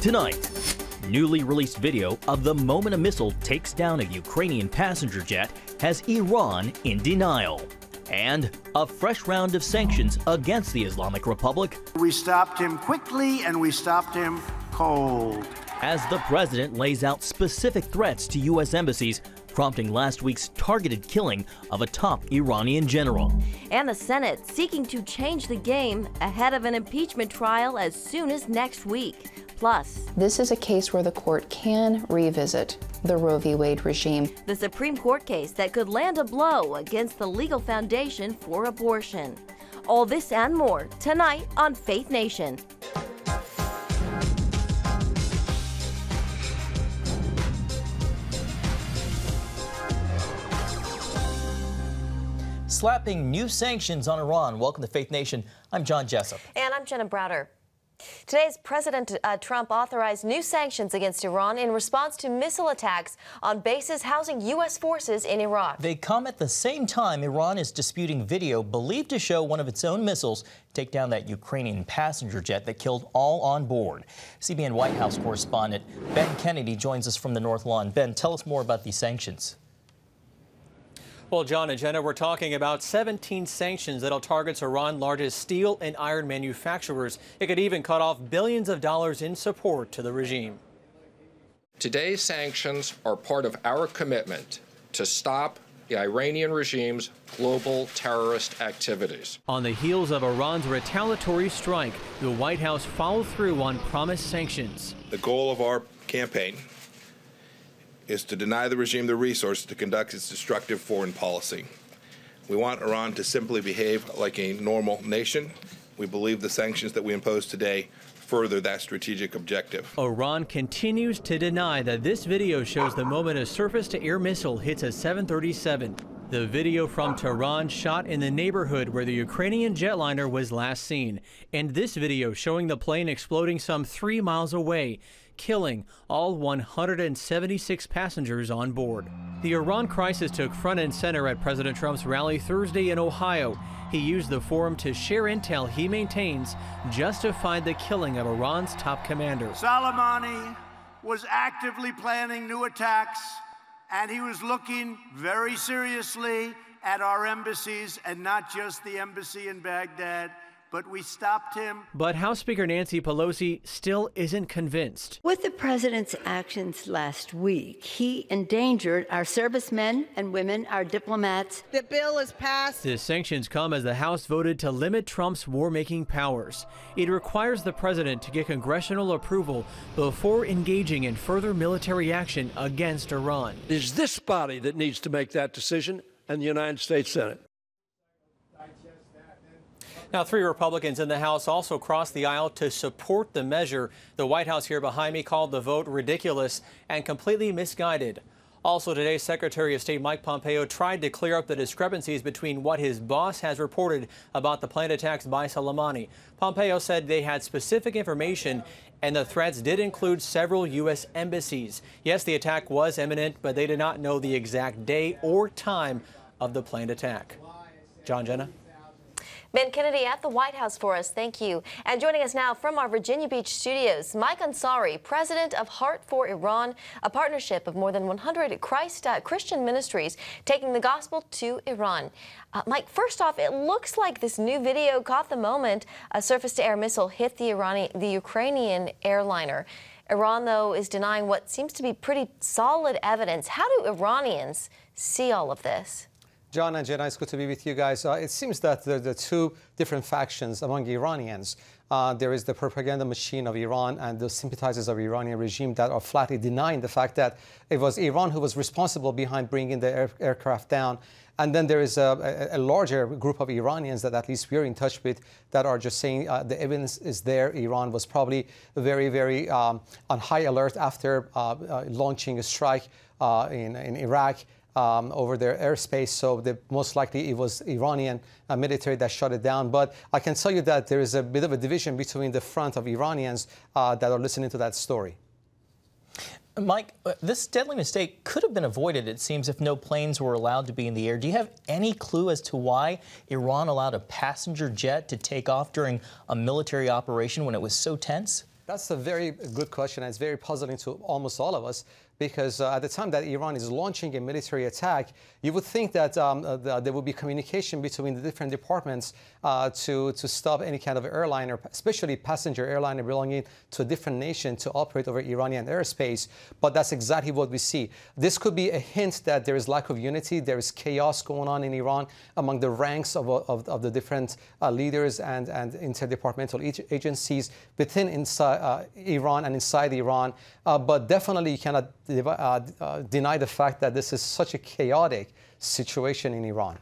Tonight, newly released video of the moment a missile takes down a Ukrainian passenger jet has Iran in denial. And a fresh round of sanctions against the Islamic Republic. We stopped him quickly and we stopped him cold. As the president lays out specific threats to U.S. embassies, prompting last week's targeted killing of a top Iranian general. And the Senate seeking to change the game ahead of an impeachment trial as soon as next week. Plus, this is a case where the court can revisit the Roe v. Wade regime. The Supreme Court case that could land a blow against the legal foundation for abortion. All this and more tonight on Faith Nation. Slapping new sanctions on Iran. Welcome to Faith Nation. I'm John Jessup. And I'm Jenna Browder. Today's President Trump authorized new sanctions against Iran in response to missile attacks on bases housing U.S. forces in Iraq. They come at the same time Iran is disputing video believed to show one of its own missiles take down that Ukrainian passenger jet that killed all on board. CBN White House correspondent Ben Kennedy joins us from the North Lawn. Ben, tell us more about these sanctions. Well, John and Jenna, we're talking about 17 sanctions that'll target Iran's largest steel and iron manufacturers. It could even cut off billions of dollars in support to the regime. Today's sanctions are part of our commitment to stop the Iranian regime's global terrorist activities. On the heels of Iran's retaliatory strike, the White House followed through on promised sanctions. The goal of our campaign is to deny the regime the resources to conduct its destructive foreign policy. We want Iran to simply behave like a normal nation. We believe the sanctions that we impose today further that strategic objective. Iran continues to deny that this video shows the moment a surface-to-air missile hits a 737. The video from Tehran shot in the neighborhood where the Ukrainian jetliner was last seen. And this video showing the plane exploding some 3 miles away, killing all 176 passengers on board. The Iran crisis took front and center at President Trump's rally Thursday in Ohio. He used the forum to share intel he maintains justified the killing of Iran's top commander. Soleimani was actively planning new attacks, and he was looking very seriously at our embassies, and not just the embassy in Baghdad. But we stopped him. But House Speaker Nancy Pelosi still isn't convinced. With the president's actions last week, he endangered our servicemen and women, our diplomats. The bill is passed. The sanctions come as the House voted to limit Trump's war-making powers. It requires the president to get congressional approval before engaging in further military action against Iran. It is this body that needs to make that decision, and the United States Senate. Now, 3 Republicans in the House also crossed the aisle to support the measure. The White House here behind me called the vote ridiculous and completely misguided. Also today, Secretary of State Mike Pompeo tried to clear up the discrepancies between what his boss has reported about the planned attacks by Soleimani. Pompeo said they had specific information and the threats did include several U.S. embassies. Yes, the attack was imminent, but they did not know the exact day or time of the planned attack. John, Jenna. Ben Kennedy at the White House for us. Thank you. And joining us now from our Virginia Beach studios, Mike Ansari, president of Heart for Iran, a partnership of more than 100 Christian ministries taking the gospel to Iran. Mike, first off, it looks like this new video caught the moment a surface-to-air missile hit the Ukrainian airliner. Iran, though, is denying what seems to be pretty solid evidence. How do Iranians see all of this? John and Jenna, it's good to be with you guys. It seems that there are 2 different factions among Iranians. There is the propaganda machine of Iran and the sympathizers of the Iranian regime that are flatly denying the fact that it was Iran who was responsible behind bringing the aircraft down. And then there is a larger group of Iranians that at least we're in touch with that are just saying the evidence is there. Iran was probably very, very on high alert after launching a strike in Iraq. Over their airspace, so most likely it was Iranian military that shut it down. But I can tell you that there is a bit of a division between the front of Iranians that are listening to that story. Mike, this deadly mistake could have been avoided, it seems, if no planes were allowed to be in the air. Do you have any clue as to why Iran allowed a passenger jet to take off during a military operation when it was so tense? That's a very good question, and it's very puzzling to almost all of us, because at the time that Iran is launching a military attack, you would think that there would be communication between the different departments to stop any kind of airliner, especially passenger airliner belonging to a different nation, to operate over Iranian airspace. But that's exactly what we see. This could be a hint that there is lack of unity, there is chaos going on in Iran among the ranks of the different leaders and interdepartmental agencies within Iran and inside Iran. But definitely you cannot deny the fact that this is such a chaotic situation in Iran.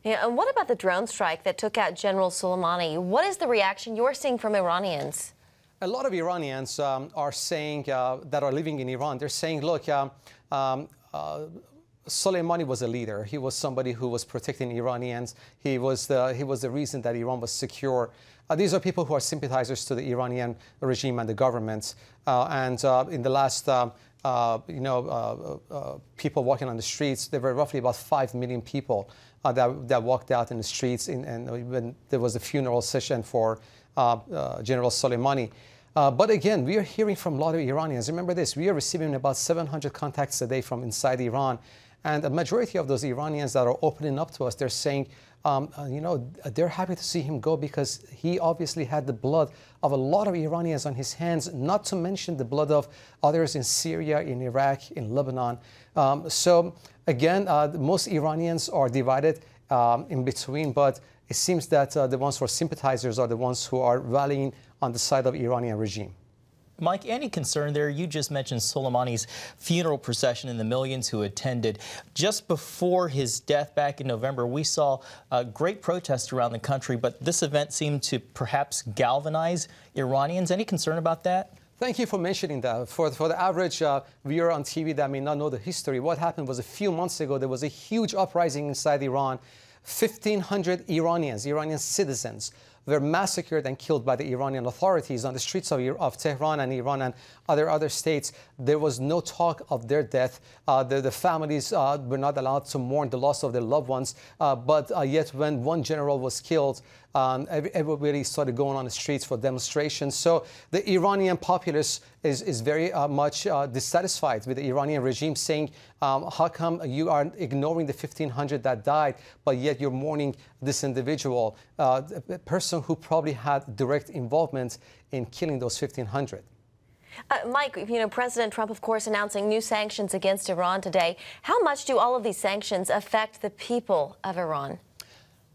Yeah, and what about the drone strike that took out General Soleimani? What is the reaction you're seeing from Iranians? A lot of Iranians are saying, that are living in Iran, they're saying, look, Soleimani was a leader. He was somebody who was protecting Iranians. He was the reason that Iran was secure. These are people who are sympathizers to the Iranian regime and the government. In the last people walking on the streets, there were roughly about 5 million people that walked out in the streets when there was a funeral session for General Soleimani. But again, we are hearing from a lot of Iranians. Remember this, we are receiving about 700 contacts a day from inside Iran. And a majority of those Iranians that are opening up to us, they're saying, they're happy to see him go because he obviously had the blood of a lot of Iranians on his hands, not to mention the blood of others in Syria, in Iraq, in Lebanon. So again, most Iranians are divided in between, but it seems that the ones who are sympathizers are the ones who are rallying on the side of the Iranian regime. Mike, any concern there? You just mentioned Soleimani's funeral procession and the millions who attended. Just before his death back in November, we saw great protests around the country, but this event seemed to perhaps galvanize Iranians. Any concern about that? Thank you for mentioning that. For the average viewer on TV that may not know the history, what happened was a few months ago, there was a huge uprising inside Iran. 1,500 Iranian citizens were massacred and killed by the Iranian authorities on the streets of Tehran and Iran and other states. There was no talk of their death. The families were not allowed to mourn the loss of their loved ones. But yet when one general was killed, everybody started going on the streets for demonstrations. So the Iranian populace is very much dissatisfied with the Iranian regime, saying, how come you are ignoring the 1,500 that died, but yet you're mourning this individual, a person who probably had direct involvement in killing those 1,500. Mike, President Trump, of course, announcing new sanctions against Iran today. How much do all of these sanctions affect the people of Iran?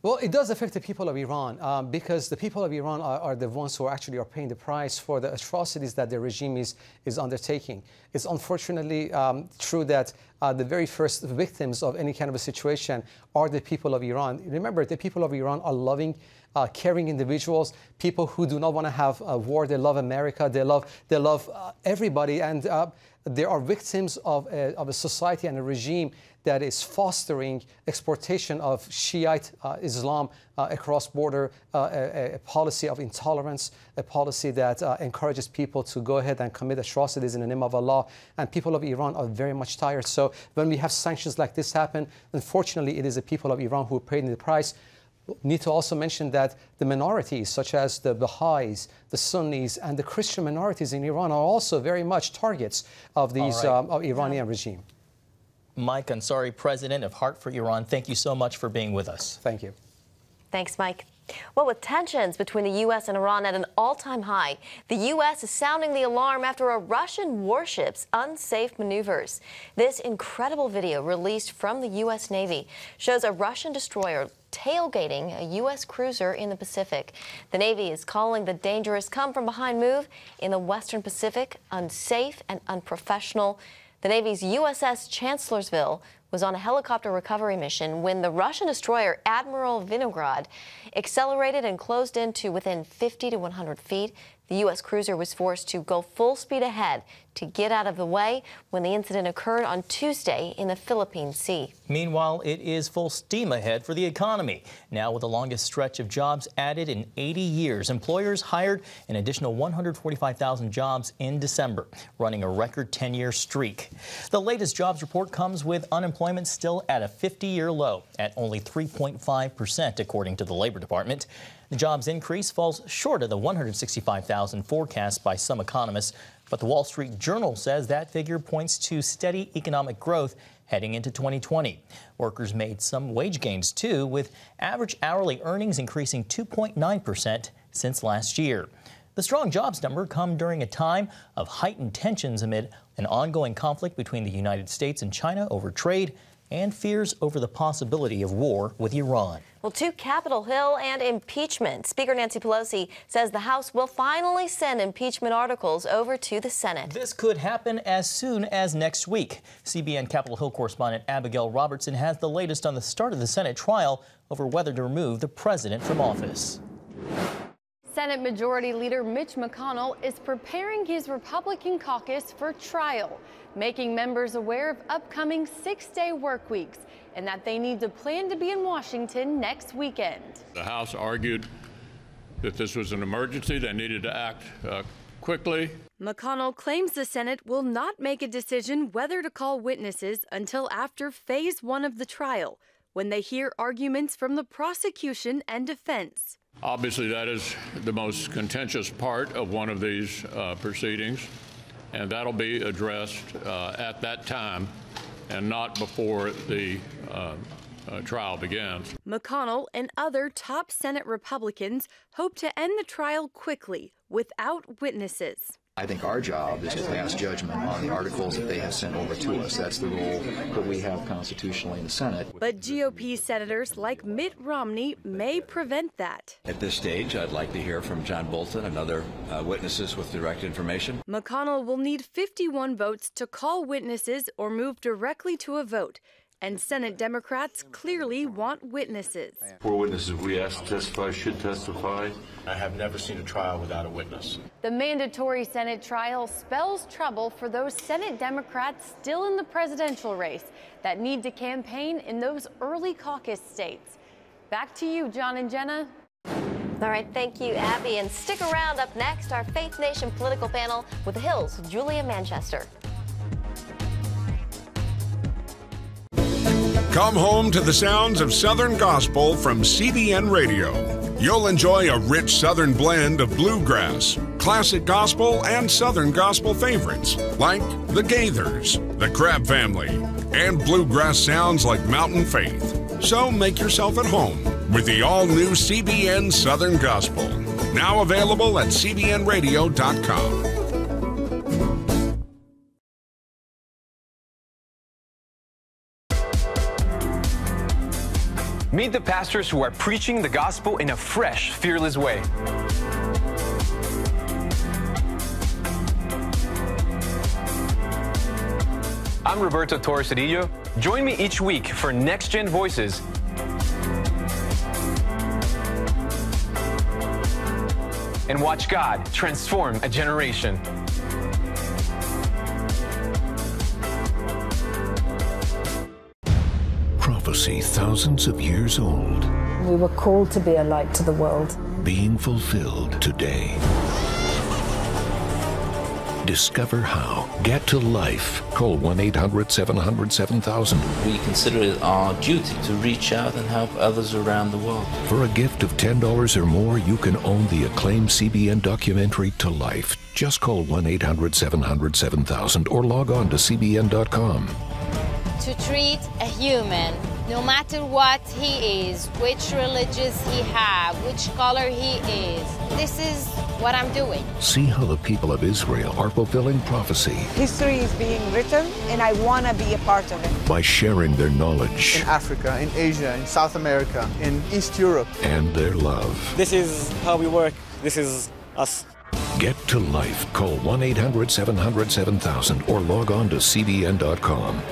Well, it does affect the people of Iran because the people of Iran are the ones who actually are paying the price for the atrocities that the regime is undertaking. It's unfortunately true that the very first victims of any kind of a situation are the people of Iran. Remember, the people of Iran are loving, caring individuals, people who do not want to have a war. They love America. They love everybody, and they are victims of a society and a regime that is fostering exportation of Shiite Islam across border, a policy of intolerance, a policy that encourages people to go ahead and commit atrocities in the name of Allah. And people of Iran are very much tired. So when we have sanctions like this happen, unfortunately, it is the people of Iran who are paying the price. Need to also mention that the minorities, such as the Baha'is, the Sunnis, and the Christian minorities in Iran are also very much targets of these of Iranian regime. Mike Ansari, president of Heart for Iran, thank you so much for being with us. Thank you. Thanks, Mike. Well, with tensions between the U.S. and Iran at an all-time high, the U.S. is sounding the alarm after a Russian warship's unsafe maneuvers. This incredible video released from the U.S. Navy shows a Russian destroyer tailgating a U.S. cruiser in the Pacific. The Navy is calling the dangerous come-from-behind move in the Western Pacific unsafe and unprofessional. The Navy's USS Chancellorsville was on a helicopter recovery mission when the Russian destroyer Admiral Vinograd accelerated and closed in to within 50 to 100 feet. The U.S. cruiser was forced to go full speed ahead to get out of the way when the incident occurred on Tuesday in the Philippine Sea. Meanwhile, it is full steam ahead for the economy. Now, with the longest stretch of jobs added in 80 years, employers hired an additional 145,000 jobs in December, running a record 10-year streak. The latest jobs report comes with unemployment still at a 50-year low at only 3.5%, according to the Labor Department. The jobs increase falls short of the 165,000 forecast by some economists, but the Wall Street Journal says that figure points to steady economic growth heading into 2020. Workers made some wage gains, too, with average hourly earnings increasing 2.9% since last year. The strong jobs number come during a time of heightened tensions amid an ongoing conflict between the United States and China over trade and fears over the possibility of war with Iran. Well, to Capitol Hill and impeachment. Speaker Nancy Pelosi says the House will finally send impeachment articles over to the Senate. This could happen as soon as next week. CBN Capitol Hill correspondent Abigail Robertson has the latest on the start of the Senate trial over whether to remove the president from office. Senate Majority Leader Mitch McConnell is preparing his Republican caucus for trial, making members aware of upcoming 6-day work weeks and that they need to plan to be in Washington next weekend. The House argued that this was an emergency. They needed to act quickly. McConnell claims the Senate will not make a decision whether to call witnesses until after Phase 1 of the trial, when they hear arguments from the prosecution and defense. Obviously, that is the most contentious part of one of these proceedings, and that'll be addressed at that time and not before the trial begins. McConnell and other top Senate Republicans hope to end the trial quickly without witnesses. I think our job is to pass judgment on the articles that they have sent over to us. That's the role that we have constitutionally in the Senate. But GOP senators like Mitt Romney may prevent that. At this stage, I'd like to hear from John Bolton and other witnesses with direct information. McConnell will need 51 votes to call witnesses or move directly to a vote. And Senate Democrats clearly want witnesses. 4 witnesses we asked to testify should testify. I have never seen a trial without a witness. The mandatory Senate trial spells trouble for those Senate Democrats still in the presidential race that need to campaign in those early caucus states. Back to you, John and Jenna. All right, thank you, Abby. And stick around. Up next, our Faith Nation political panel with the Hill's Julia Manchester. Come home to the sounds of Southern Gospel from CBN Radio. You'll enjoy a rich Southern blend of bluegrass, classic gospel, and Southern gospel favorites like the Gaithers, the Crab Family, and bluegrass sounds like Mountain Faith. So make yourself at home with the all-new CBN Southern Gospel. Now available at cbnradio.com. Meet the pastors who are preaching the gospel in a fresh, fearless way. I'm Roberto Torres Cedillo. Join me each week for Next Gen Voices. And watch God transform a generation. Prophecy thousands of years old. We were called to be a light to the world. Being fulfilled today. Discover how. Get to life. Call 1-800-700-7000. We consider it our duty to reach out and help others around the world. For a gift of $10 or more, you can own the acclaimed CBN documentary To Life. Just call 1-800-700-7000 or log on to cbn.com. To treat a human, no matter what he is, which religious he have, which color he is. This is what I'm doing. See how the people of Israel are fulfilling prophecy. History is being written, and I want to be a part of it. By sharing their knowledge. In Africa, in Asia, in South America, in East Europe. And their love. This is how we work. This is us. Get to life. Call 1-800-700-7000 or log on to cbn.com.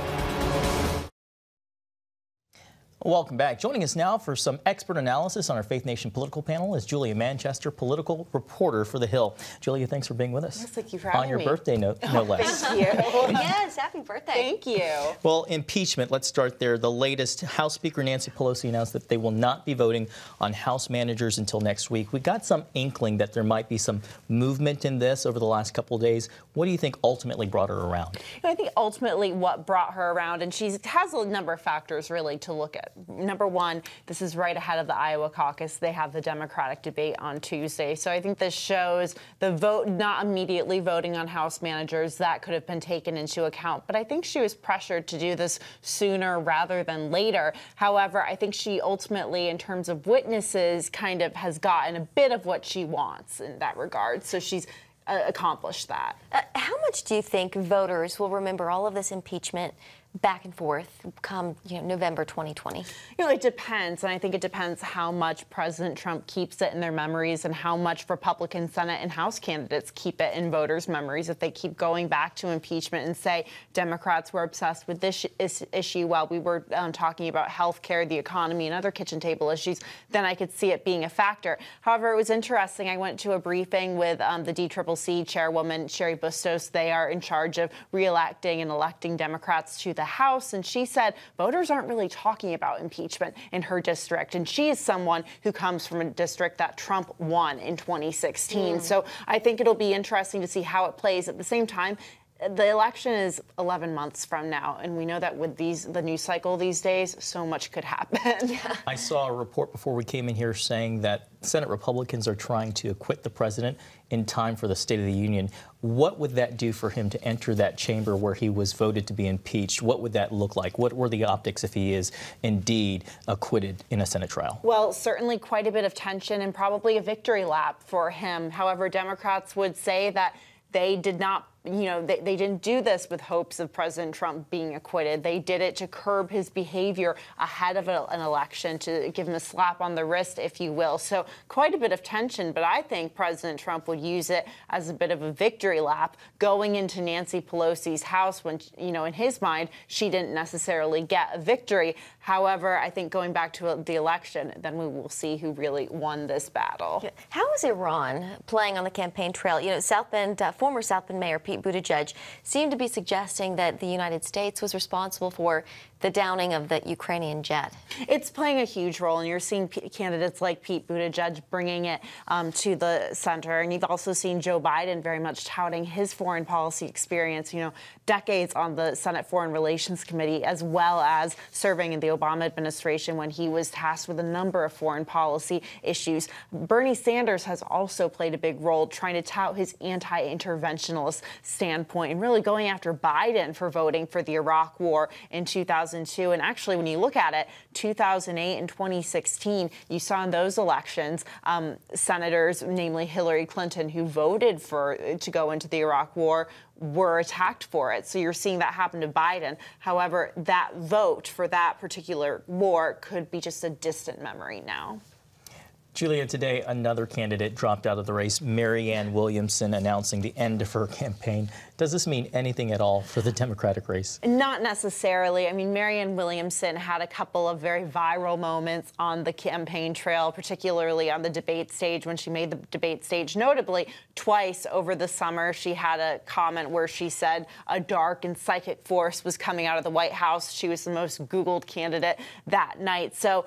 Welcome back. Joining us now for some expert analysis on our Faith Nation political panel is Julia Manchester, political reporter for The Hill. Julia, thanks for being with us. Yes, thank you for having me. On your birthday, no less. Thank you. Yes, happy birthday. Thank you. Well, impeachment, let's start there. The latest, House Speaker Nancy Pelosi announced that they will not be voting on House managers until next week. We got some inkling that there might be some movement in this over the last couple of days. What do you think ultimately brought her around? I think ultimately what brought her around, and she has a number of factors really to look at number one, this is right ahead of the Iowa caucus. They have the Democratic debate on Tuesday. So I think this shows the vote not immediately voting on House managers. That could have been taken into account. But I think she was pressured to do this sooner rather than later. However, I think she ultimately, in terms of witnesses, kind of has gotten a bit of what she wants in that regard. So she's accomplished that. How much do you think voters will remember all of this impeachment back and forth come November 2020? It depends, and I think it depends how much President Trump keeps it in their memories and how much Republican Senate and House candidates keep it in voters' memories. If they keep going back to impeachment and say Democrats were obsessed with this issue while we were talking about health care, the economy, and other kitchen table issues, then I could see it being a factor. However, it was interesting. I went to a briefing with the DCCC chairwoman, Sherry Bustos. They are in charge of re-electing and electing Democrats to the House, and she said voters aren't really talking about impeachment in her district, and she is someone who comes from a district that Trump won in 2016. So I think it'll be interesting to see how it plays. At the same time, the election is 11 months from now, and we know that with the news cycle these days, so much could happen. I saw a report before we came in here saying that Senate Republicans are trying to acquit the president in time for the State of the Union. What would that do for him to enter that chamber where he was voted to be impeached? What would that look like? What were the optics if he is indeed acquitted in a Senate trial? Well, certainly quite a bit of tension and probably a victory lap for him. However, Democrats would say that they did not they didn't do this with hopes of President Trump being acquitted. They did it to curb his behavior ahead of an election, to give him a slap on the wrist, if you will. So quite a bit of tension, but I think President Trump would use it as a bit of a victory lap going into Nancy Pelosi's house when, in his mind, she didn't necessarily get a victory. However, I think going back to the election, then we will see who really won this battle. How is Iran playing on the campaign trail? South Bend, former South Bend Mayor Pete Buttigieg seemed to be suggesting that the United States was responsible for the downing of the Ukrainian jet. It's playing a huge role, and you're seeing candidates like Pete Buttigieg bringing it to the center. And you've also seen Joe Biden very much touting his foreign policy experience, decades on the Senate Foreign Relations Committee, as well as serving in the Obama administration when he was tasked with a number of foreign policy issues. Bernie Sanders has also played a big role trying to tout his anti-interventionist standpoint and really going after Biden for voting for the Iraq War in 2002. And actually, when you look at it, 2008 and 2016, you saw in those elections senators, namely Hillary Clinton, who voted to go into the Iraq War, were attacked for it. So you're seeing that happen to Biden. However, that vote for that particular war could be just a distant memory now. Julia, today another candidate dropped out of the race, Marianne Williamson, announcing the end of her campaign. Does this mean anything at all for the Democratic race? Not necessarily. I mean, Marianne Williamson had a couple of very viral moments on the campaign trail, particularly on the debate stage when she made the debate stage. Notably, twice over the summer, she had a comment where she said a dark and psychic force was coming out of the White House. She was the most Googled candidate that night. So,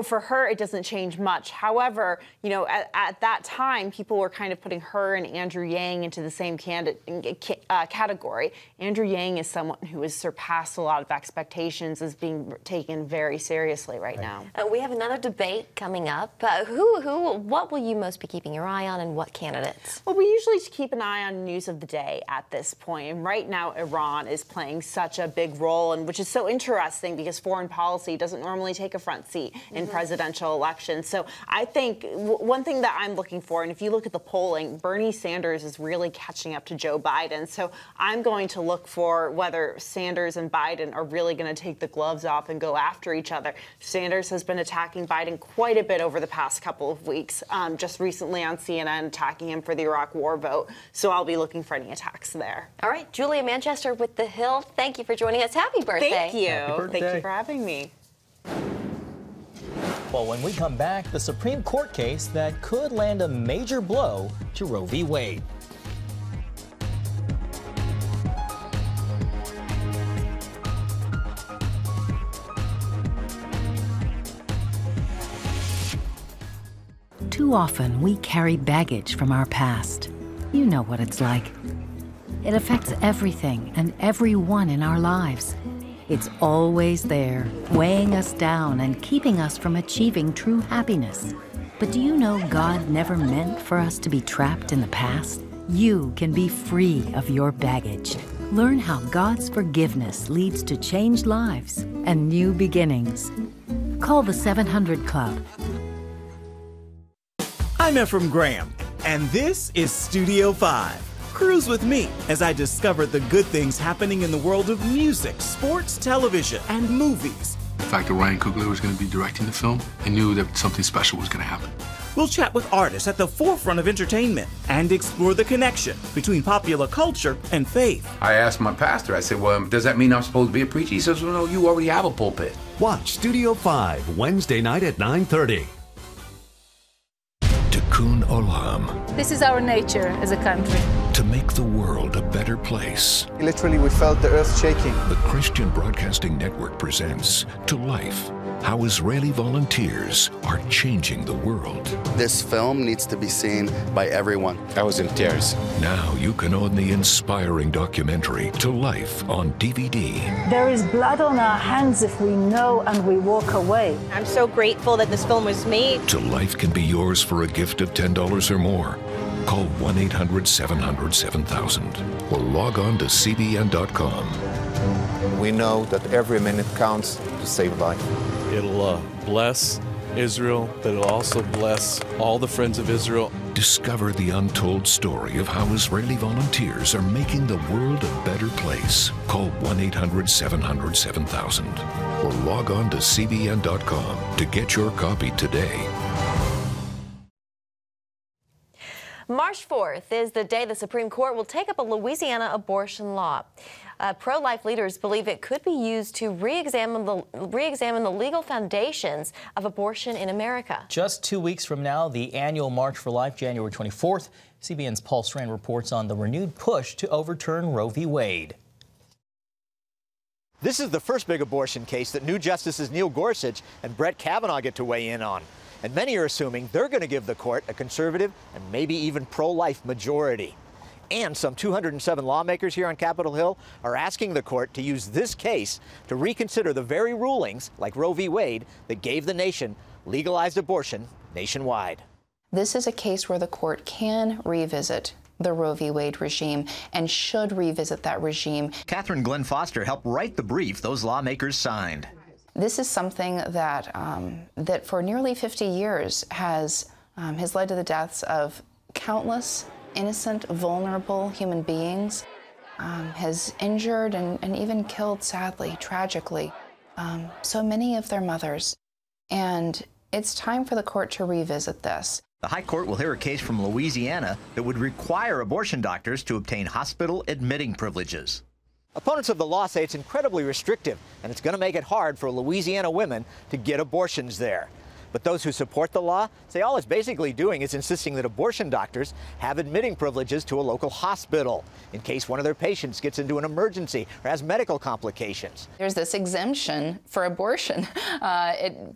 for her, it doesn't change much. However, at that time, people were kind of putting her and Andrew Yang into the same category. Andrew Yang is someone who has surpassed a lot of expectations, as being taken very seriously right now. We have another debate coming up. What will you most be keeping your eye on, and what candidates? Well, we usually keep an eye on news of the day at this point. And right now, Iran is playing such a big role, and which is so interesting because foreign policy doesn't normally take a front seat in presidential elections. So I think one thing that I'm looking for, and if you look at the polling, Bernie Sanders is really catching up to Joe Biden. So I'm going to look for whether Sanders and Biden are really going to take the gloves off and go after each other. Sanders has been attacking Biden quite a bit over the past couple of weeks, just recently on CNN attacking him for the Iraq War vote. So I'll be looking for any attacks there. All right, Julia Manchester with The Hill, thank you for joining us. Happy birthday. Thank you. Happy birthday. Thank you for having me. Well, when we come back, the Supreme Court case that could land a major blow to Roe v. Wade. Too often, we carry baggage from our past. You know what it's like. It affects everything and everyone in our lives. It's always there, weighing us down and keeping us from achieving true happiness. But do you know God never meant for us to be trapped in the past? You can be free of your baggage. Learn how God's forgiveness leads to changed lives and new beginnings. Call the 700 Club. I'm Ephraim Graham, and this is Studio 5. Cruise with me as I discover the good things happening in the world of music, sports, television, and movies. The fact that Ryan Coogler was going to be directing the film, I knew that something special was going to happen. We'll chat with artists at the forefront of entertainment and explore the connection between popular culture and faith. I asked my pastor, I said, well, does that mean I'm supposed to be a preacher? He says, well, no, you already have a pulpit. Watch Studio 5 Wednesday night at 9:30. Tikkun Olam. This is our nature as a country. To make the world a better place. Literally, we felt the earth shaking. The Christian Broadcasting Network presents To Life, how Israeli volunteers are changing the world. This film needs to be seen by everyone. I was in tears. Now you can own the inspiring documentary To Life on DVD. There is blood on our hands if we know and we walk away. I'm so grateful that this film was made. To Life can be yours for a gift of $10 or more. Call 1-800-700-7000 or log on to CBN.com. We know that every minute counts to save life. It'll bless Israel, but it'll also bless all the friends of Israel. Discover the untold story of how Israeli volunteers are making the world a better place. Call 1-800-700-7000 or log on to CBN.com to get your copy today. March 4th is the day the Supreme Court will take up a Louisiana abortion law. Pro-life leaders believe it could be used to re-examine the legal foundations of abortion in America. Just 2 weeks from now, the annual March for Life, January 24th, CBN's Paul Strand reports on the renewed push to overturn Roe v. Wade. This is the first big abortion case that new Justices Neil Gorsuch and Brett Kavanaugh get to weigh in on. And many are assuming they're going to give the court a conservative and maybe even pro-life majority. And some 207 lawmakers here on Capitol Hill are asking the court to use this case to reconsider the very rulings, like Roe v. Wade, that gave the nation legalized abortion nationwide. This is a case where the court can revisit the Roe v. Wade regime and should revisit that regime. Catherine Glenn Foster helped write the brief those lawmakers signed. This is something that that for nearly 50 years has led to the deaths of countless innocent, vulnerable human beings, has injured and even killed, sadly, tragically, so many of their mothers. And it's time for the court to revisit this. The High Court will hear a case from Louisiana that would require abortion doctors to obtain hospital admitting privileges. Opponents of the law say it's incredibly restrictive, and it's going to make it hard for Louisiana women to get abortions there. But those who support the law say all it's basically doing is insisting that abortion doctors have admitting privileges to a local hospital in case one of their patients gets into an emergency or has medical complications. There's this exemption for abortion.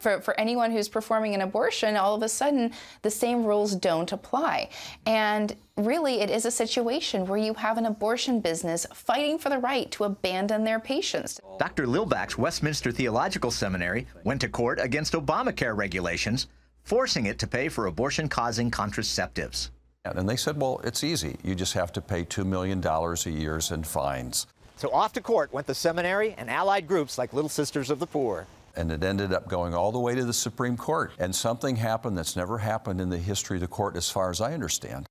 For anyone who's performing an abortion, all of a sudden the same rules don't apply. And really, it is a situation where you have an abortion business fighting for the right to abandon their patients. Dr. Lilbach's Westminster Theological Seminary went to court against Obamacare regulations, forcing it to pay for abortion-causing contraceptives. And they said, well, it's easy. You just have to pay $2 million a year in fines. So off to court went the seminary and allied groups like Little Sisters of the Poor. And it ended up going all the way to the Supreme Court. And something happened that's never happened in the history of the court, as far as I understand.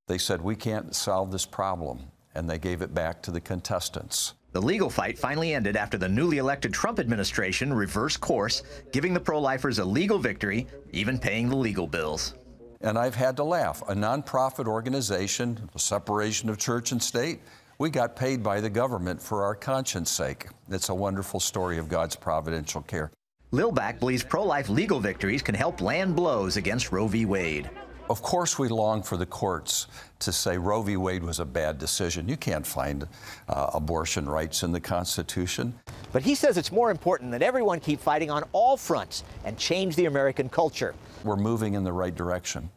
They said, we can't solve this problem, and they gave it back to the contestants. The legal fight finally ended after the newly elected Trump administration reversed course, giving the pro-lifers a legal victory, even paying the legal bills. And I've had to laugh. A nonprofit organization, the separation of church and state, we got paid by the government for our conscience sake. It's a wonderful story of God's providential care. Lilbach believes pro-life legal victories can help land blows against Roe v. Wade. Of course, we long for the courts to say Roe v. Wade was a bad decision. You can't find abortion rights in the Constitution. But he says it's more important that everyone keep fighting on all fronts and change the American culture. We're moving in the right direction.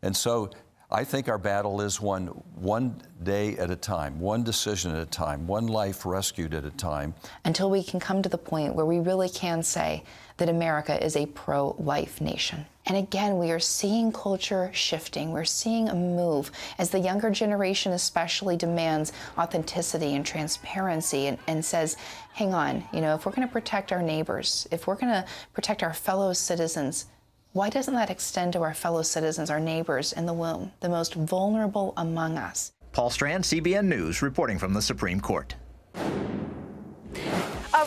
And so I think our battle is one day at a time, one decision at a time, one life rescued at a time. Until we can come to the point where we really can say that America is a pro-life nation. And again, we are seeing culture shifting. We're seeing a move as the younger generation especially demands authenticity and transparency and says, hang on, you know, if we're going to protect our neighbors, if we're going to protect our fellow citizens, why doesn't that extend to our fellow citizens, our neighbors in the womb, the most vulnerable among us? Paul Strand, CBN News, reporting from the Supreme Court. A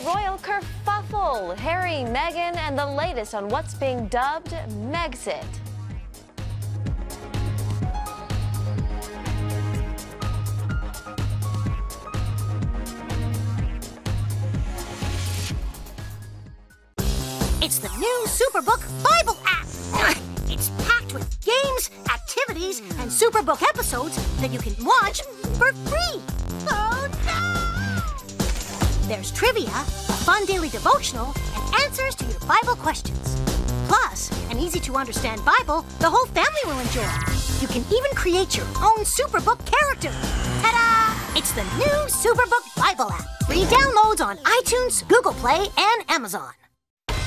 royal kerfuffle. Harry, Meghan, and the latest on what's being dubbed Megxit. It's the new Superbook Bible app. It's packed with games, activities, and Superbook episodes that you can watch for free. Oh, no! There's trivia, a fun daily devotional, and answers to your Bible questions. Plus, an easy-to-understand Bible the whole family will enjoy. You can even create your own Superbook character. Ta-da! It's the new Superbook Bible app. Free downloads on iTunes, Google Play, and Amazon.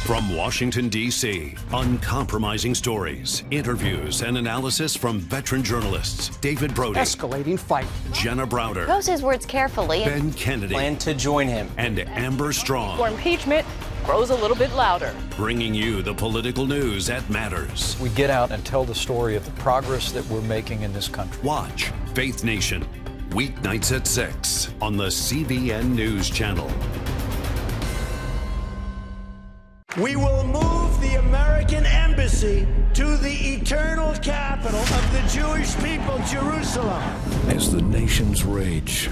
From Washington, D.C., uncompromising stories, interviews, and analysis from veteran journalists David Brody. Escalating fight. Jenna Browder. Chose his words carefully. Ben Kennedy. Plan to join him. And Amber Strong. For impeachment grows a little bit louder. Bringing you the political news that matters. We get out and tell the story of the progress that we're making in this country. Watch Faith Nation, weeknights at 6 on the CBN News Channel. We will move the American embassy to the eternal capital of the Jewish people, Jerusalem. As the nations rage,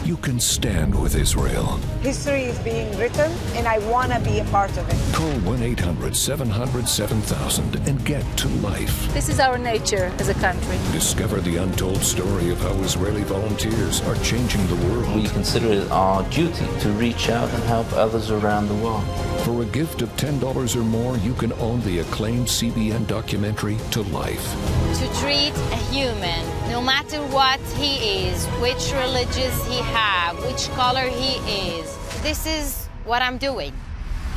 you can stand with Israel. History is being written, and I want to be a part of it. Call 1-800-700-7000 and get to life. This is our nature as a country. Discover the untold story of how Israeli volunteers are changing the world. We consider it our duty to reach out and help others around the world. For a gift of $10 or more, you can own the acclaimed CBN documentary To Life. To treat a human, no matter what he is, which religious he has, which color he is, this is what I'm doing.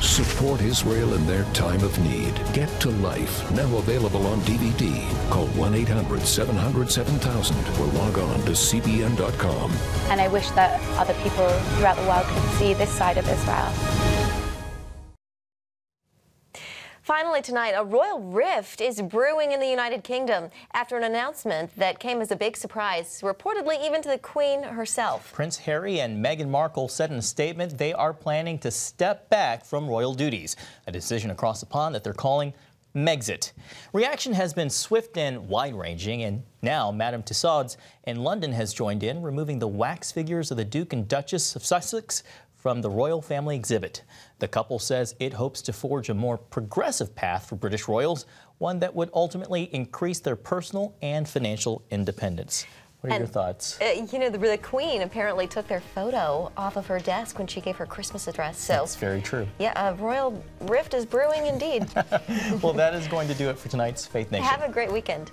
Support Israel in their time of need. Get to Life, now available on DVD. Call 1-800-700-7000 or log on to cbn.com. And I wish that other people throughout the world could see this side of Israel. Finally tonight, a royal rift is brewing in the United Kingdom after an announcement that came as a big surprise, reportedly even to the Queen herself. Prince Harry and Meghan Markle said in a statement they are planning to step back from royal duties, a decision across the pond that they're calling Megxit. Reaction has been swift and wide-ranging, and now Madame Tussauds in London has joined in, removing the wax figures of the Duke and Duchess of Sussex from the royal family exhibit. The couple says it hopes to forge a more progressive path for British royals, one that would ultimately increase their personal and financial independence. What are your thoughts? You know, the Queen apparently took their photo off of her desk when she gave her Christmas address. So that's very true. Yeah, a royal rift is brewing indeed. Well, that is going to do it for tonight's Faith Nation. Have a great weekend.